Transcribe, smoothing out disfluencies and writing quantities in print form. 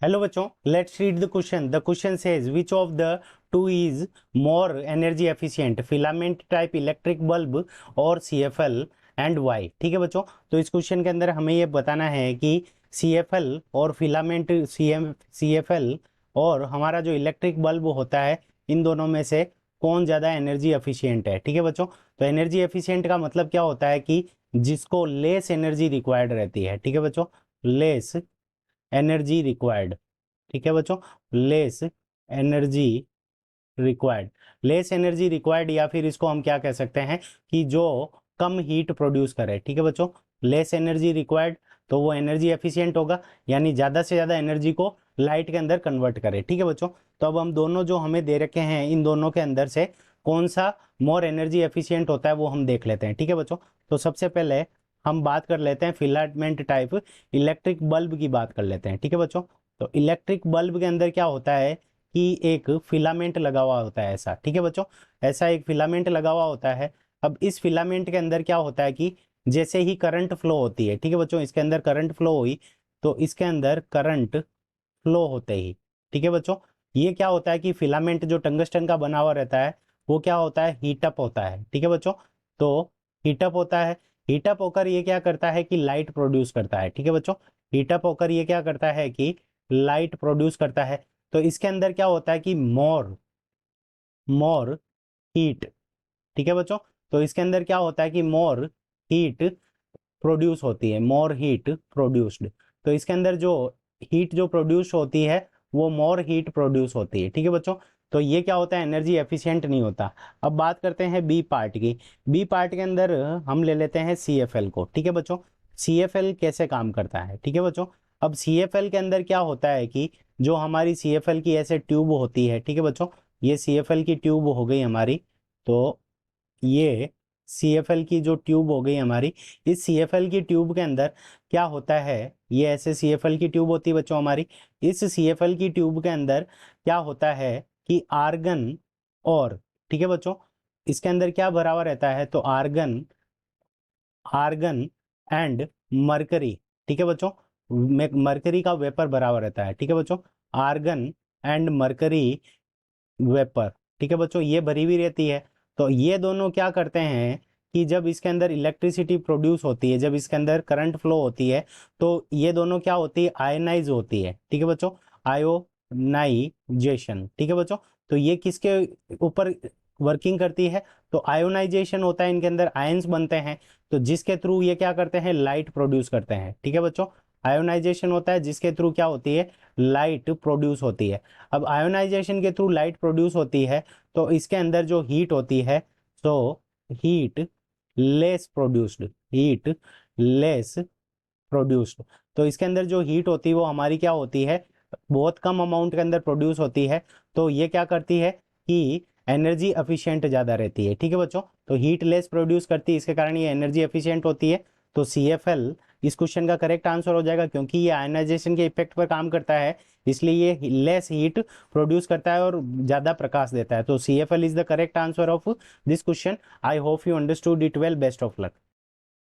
Hello बच्चों, let's read the question. The question says which of the two is more energy efficient, filament type electric bulb और CFL and Y. ठीक है बच्चों, तो इस question के अंदर हमें ये बताना है कि सीएफएल और फिलामेंट सीएफएल और हमारा जो इलेक्ट्रिक बल्ब होता है, इन दोनों में से कौन ज़्यादा एनर्जी एफिशिएंट है। ठीक है बच्चों, तो एनर्जी एफिशिएंट का मतलब क्या होता है कि जिसको लेस एनर्जी रिक्वायर्ड रहती है। ठीक है बच्चों, लेस एनर्जी रिक्वायर्ड। ठीक है बच्चों, less energy required. Less energy required या फिर इसको हम क्या कह सकते हैं कि जो कम हीट प्रोड्यूस करे। ठीक है बच्चों, लेस एनर्जी रिक्वायर्ड, तो वो एनर्जी एफिशिएंट होगा, यानी ज़्यादा से ज़्यादा एनर्जी को लाइट के अंदर कन्वर्ट करे। ठीक है बच्चों, तो अब हम दोनों जो हमें दे रखे हैं, इन दोनों के अंदर से कौन सा मोर एनर्जी एफिशिएंट होता है वो हम देख लेते हैं। ठीक है बच्चों, तो सबसे पहले हम बात कर लेते हैं फिलामेंट टाइप इलेक्ट्रिक बल्ब की बात कर लेते हैं। ठीक है बच्चों, तो इलेक्ट्रिक बल्ब के अंदर क्या होता है कि एक फिलामेंट लगा हुआ होता है ऐसा। ठीक है बच्चों, ऐसा एक फिलामेंट लगा हुआ होता है। अब इस फिलामेंट के अंदर क्या होता है कि जैसे ही करंट फ्लो होती है, ठीक है बच्चों, इसके अंदर करंट फ्लो हुई, तो इसके अंदर करंट फ्लो होते ही, ठीक है बच्चों, ये क्या होता है कि फिलामेंट जो टंगस्टन का बना हुआ रहता है वो क्या होता है, हीटअप होता है। ठीक है बच्चों, तो हीटअप होता है। हीटअप होकर ये क्या करता है कि लाइट प्रोड्यूस करता है। ठीक है बच्चों, हीटअप होकर ये क्या करता है कि लाइट प्रोड्यूस करता है। तो इसके अंदर क्या होता है कि मोर मोर हीट। ठीक है बच्चों, तो इसके अंदर क्या होता है कि मोर हीट प्रोड्यूस होती है, मोर हीट प्रोड्यूस्ड। तो इसके अंदर जो हीट जो प्रोड्यूस होती है वो मोर हीट प्रोड्यूस होती है। ठीक है बच्चों, तो ये क्या होता है, एनर्जी एफिशिएंट नहीं होता। अब बात करते हैं बी पार्ट की। बी पार्ट के अंदर हम ले लेते हैं सीएफएल को। ठीक है बच्चों, सीएफएल कैसे काम करता है। ठीक है बच्चों, अब सीएफएल के अंदर क्या होता है कि जो हमारी सीएफएल की ऐसे ट्यूब होती है, ठीक है बच्चों, ये सीएफएल की ट्यूब हो गई हमारी। तो ये सीएफएल की जो ट्यूब हो गई हमारी, इस सीएफएल की ट्यूब के अंदर क्या होता है, ये ऐसे सीएफएल की ट्यूब होती है बच्चों हमारी। इस सीएफएल की ट्यूब के अंदर क्या होता है कि आर्गन और, ठीक है बच्चों, इसके अंदर क्या भरा हुआ रहता है, तो आर्गन आर्गन एंड मरकरी। ठीक है बच्चों, मरकरी का वेपर भरा हुआ रहता है। ठीक है बच्चों, आर्गन एंड मरकरी वेपर। ठीक है बच्चों, ये भरी हुई रहती है। तो ये दोनों क्या करते हैं कि जब इसके अंदर इलेक्ट्रिसिटी प्रोड्यूस होती है, जब इसके अंदर करंट फ्लो होती है, तो ये दोनों क्या होती है, आयनाइज होती है। ठीक है बच्चों, आयोनाइजेशन। ठीक है बच्चों, तो ये किसके ऊपर वर्किंग करती है, तो आयोनाइजेशन होता है, इनके अंदर आयंस बनते हैं, तो जिसके थ्रू ये क्या करते हैं, लाइट प्रोड्यूस करते हैं। ठीक है बच्चों, आयोनाइजेशन होता है जिसके थ्रू क्या होती है, लाइट प्रोड्यूस होती है। अब आयोनाइजेशन के थ्रू लाइट प्रोड्यूस होती है, तो इसके अंदर जो हीट होती है, तो heat less produced, heat less produced. तो इसके अंदर जो हीट होती है वो हमारी क्या होती है, बहुत कम अमाउंट के अंदर प्रोड्यूस होती है। तो ये क्या करती है कि एनर्जी एफिशिएंट ज़्यादा रहती है। ठीक है बच्चों, तो हीट लेस प्रोड्यूस करती है, इसके कारण ये एनर्जी एफिशिएंट होती है। तो सी एफ एल इस क्वेश्चन का करेक्ट आंसर हो जाएगा, क्योंकि ये आयनाइजेशन के इफेक्ट पर काम करता है, इसलिए ये लेस हीट प्रोड्यूस करता है और ज़्यादा प्रकाश देता है। तो C F L is the correct answer of this question. I hope you understood it well. Best of luck.